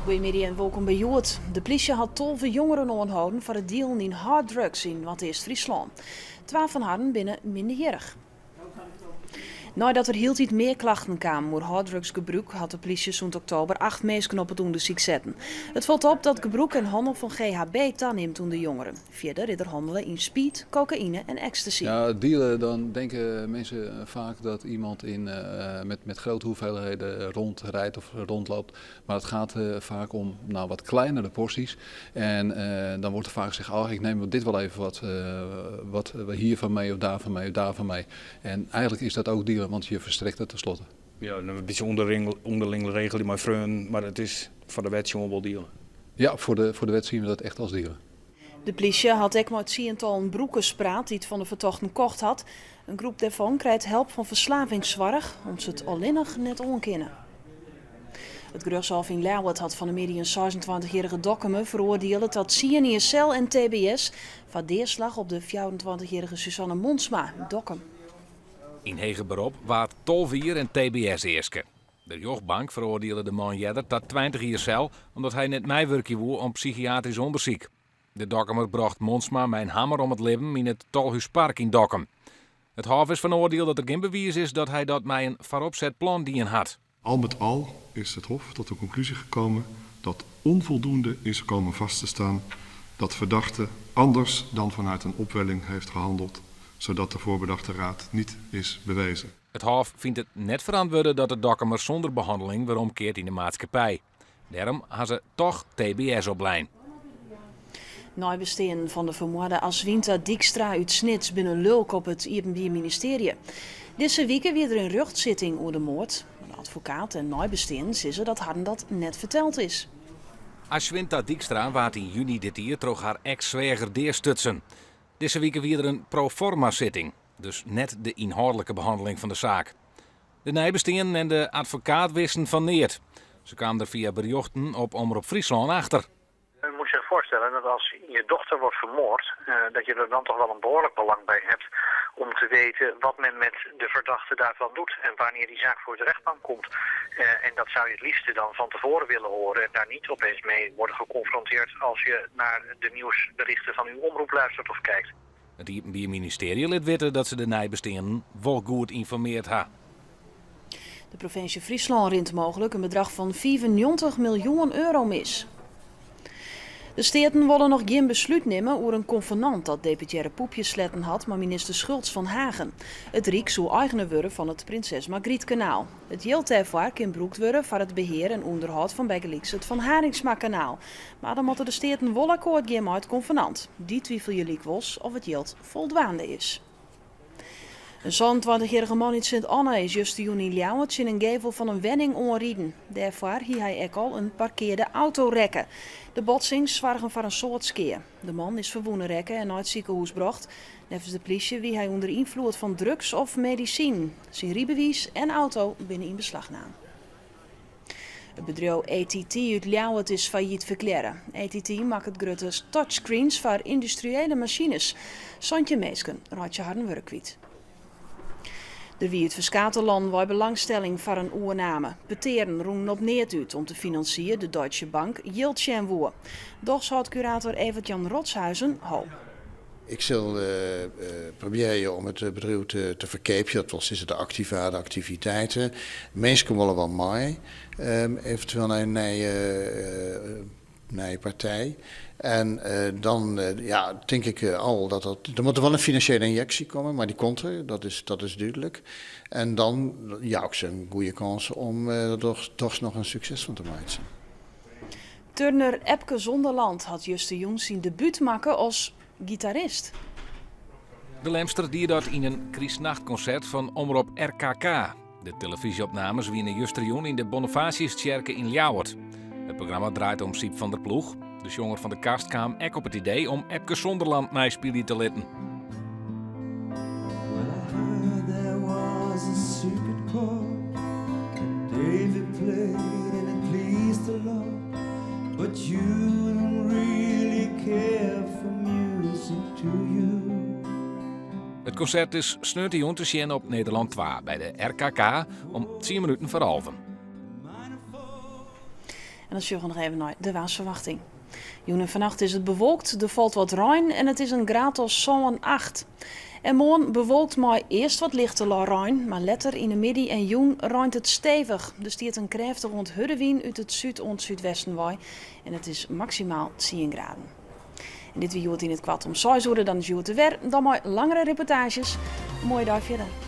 Goedemiddag en welkom bij Joert. De politie had 12 jongeren aangehouden voor het dealen in harddrugs in wat is Friesland. 12 van hen binnen minderjarig. Nadat er heel iets meer klachten kwamen over harddrugsgebruik, had de politie sinds oktober 8 mensen op het onderzoek zetten. Het valt op dat gebruik en handel van GHB toeneemt onder de jongeren. Verder is er handelen in speed, cocaïne en ecstasy. Ja, dealen, dan denken mensen vaak dat iemand met grote hoeveelheden rondrijdt of rondloopt. Maar het gaat vaak om wat kleinere porties. En dan wordt er vaak gezegd, oh, ik neem dit wel even wat hiervan mee of daarvan mee of daarvan mee. En eigenlijk is dat ook dealen. Want je verstrekt het tenslotte. Ja, een beetje onderling regel maar vreun, maar het is voor de wet gewoon wel dealen. Ja, voor de wet zien we dat echt als dealen. De politie had ook met een broekenspraat die het van de vertochten kocht had. Een groep daarvan krijgt hulp van verslavingszorg, omdat ze het alleenig net onkennen. Het gerechtshof in Leeuwarden had van de middag een 26-jarige Dokkum veroordeeld tot cel en tbs voor deerslag op de 24-jarige Susanne Monsma, Dokkum. In Hege beroep waard tolvier en tbs eerske. De rechtbank veroordeelde de man jeder tot 20 jaar cel omdat hij net meewerken woe om psychiatrisch onderzoek. De Dokkumer bracht Monsma met een hamer om het leven in het Tolhuispark in Dokkum. Het hof is van oordeel dat er geen bewijs is dat hij dat met een vooropzet plan dien had. Al met al is het Hof tot de conclusie gekomen dat onvoldoende is komen vast te staan dat verdachte anders dan vanuit een opwelling heeft gehandeld, zodat de voorbedachte raad niet is bewezen. Het hof vindt het net verantwoorden dat de Dokkumer zonder behandeling weer omkeert in de maatschappij. Daarom had ze toch tbs op lijn. Nabesteen van de vermoorde Aswinta Dijkstra uit Snits binnen Lulk op het Openbaar Ministerie. Deze week weer er een rechtszitting over de moord. De advocaat en nabesteen zeggen dat haar dat net verteld is. Aswinta Dijkstra waard in juni dit jaar troch haar ex-zwager deerstutsen. Deze week weer er een proforma-zitting, dus net de inhoudelijke behandeling van de zaak. De nabesteen en de advocaat wisten van neert. Ze kwamen er via berichten op Omroep Friesland achter. U moet zich voorstellen dat als je dochter wordt vermoord, dat je er dan toch wel een behoorlijk belang bij hebt om te weten wat men met de verdachte daarvan doet en wanneer die zaak voor de rechtbank komt. En dat zou je het liefste dan van tevoren willen horen en daar niet opeens mee worden geconfronteerd als je naar de nieuwsberichten van uw omroep luistert of kijkt. Het Openbaar Ministerie liet weten dat ze de nabesteen wel goed informeerd ha. De provincie Friesland rint mogelijk een bedrag van 95 miljoen euro mis. De steden willen nog geen besluit nemen over een convenant dat deputaire poepjesletten had met minister Schultz van Hagen. Het Rijk zou eigenaar worden van het Prinses Margrietkanaal. Het geld daarvoor kan gebruikt worden voor het beheer en onderhoud van bijgelijks het Van Haringsma-kanaal. Maar dan moeten de steden wel akkoord gaan met het convenant. Die twijfel je likwels of het geld voldoende is. Een 20-jarige man uit Sint-Anna is juist juni in Leeuwarden in een gevel van een wenning onrieden. Daarvoor hier hij ook al een parkeerde auto rekken. De botsing zwargen voor een soort skeer. De man is verwonnen rekken en naar het ziekenhuis gebracht. Nevens de politie wie hij onder invloed van drugs of medicijn. Zijn rijbewijs en auto binnen in beslag naam. Het bedrijf ATT uit Leeuwarden is failliet verklaren. ATT maakt het grote touchscreens voor industriële machines. Santje Meesken raadt je harde werk kwijt. De wie het Verskaterland waar belangstelling voor een oername. Peteren roemen op neert uit om te financieren de Deutsche Bank Yieldchen woe. Doch had curator Evert-Jan Rotshuizen hoop. Ik zal proberen om het bedrijf te verkepen. Dat was de activiteiten. Mensen willen wel mee. Eventueel naar een partij. En dan denk ik al dat er moet wel een financiële injectie komen, maar die komt er, dat is duidelijk. En dan ook een goede kans om er toch nog een succes van te maken. Turner Epke Zonderland had juist de jong zijn debuut maken als gitarist. De Lemster die dat in een Kriesnachtconcert van Omroep RKK. De televisieopnames wienen juster in de Bonifatiuskerke in Leeuwarden. Het programma draait om Siep van der Ploeg. De jonger van de kast kwam ook op het idee om Epke Zonderland meespelen te laten. Het concert is sneunte te zien op Nederland 2 bij de RKK om 10 minuten voor halven. En dan zorgen we nog even naar de weersverwachting. Joen en vannacht is het bewolkt, er valt wat rein en het is een graad als zo'n 8. En morgen bewolkt maar eerst wat lichter rein, maar later in de middag en joen ruint het stevig. Dus die het een krachtig rond Huddewien uit het zuid-zuidwesten waai. En het is maximaal 10 graden. En dit weer in het kwart om 6 uur, dan is het weer, dan maar langere reportages. Mooie dag verder.